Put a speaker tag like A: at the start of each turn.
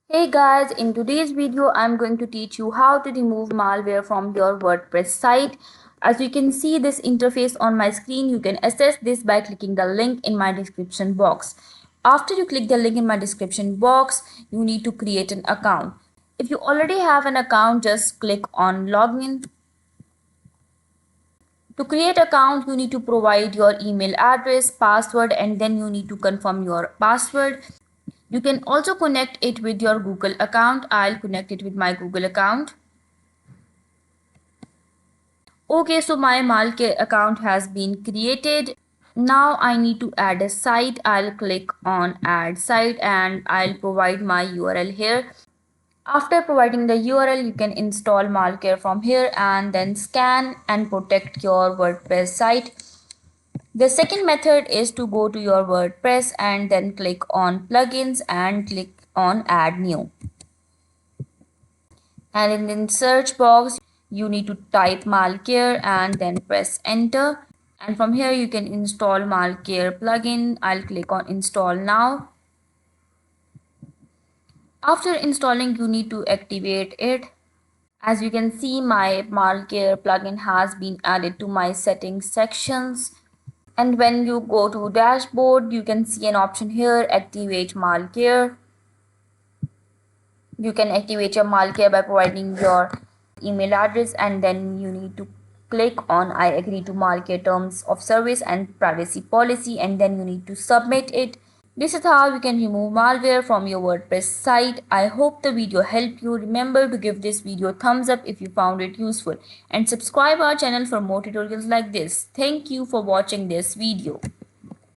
A: Hey guys, in today's video I'm going to teach you how to remove malware from your WordPress site. As you can see this interface on my screen, you can access this by clicking the link in my description box. After you click the link in my description box, you need to create an account. If you already have an account, just click on login. To create account, you need to provide your email address, password, and then you need to confirm your password. You can also connect it with your Google account. I'll connect it with my Google account. Okay, so my Malke account has been created. Now I need to add a site. I'll click on add site and I'll provide my URL here. After providing the URL, you can install malware from here and then scan and protect your WordPress site. The second method is to go to your WordPress and then click on plugins and click on add new. And in the search box, you need to type malware and then press enter. And from here, you can install malware plugin. I'll click on install now. After installing, you need to activate it. As you can see, my malware plugin has been added to my settings sections. And when you go to dashboard, you can see an option here, activate malware. You can activate your malware by providing your email address and then you need to click on I agree to malware terms of service and privacy policy and then you need to submit it. This is how you can remove malware from your WordPress site. I hope the video helped you. Remember to give this video a thumbs up if you found it useful and subscribe our channel for more tutorials like this. Thank you for watching this video.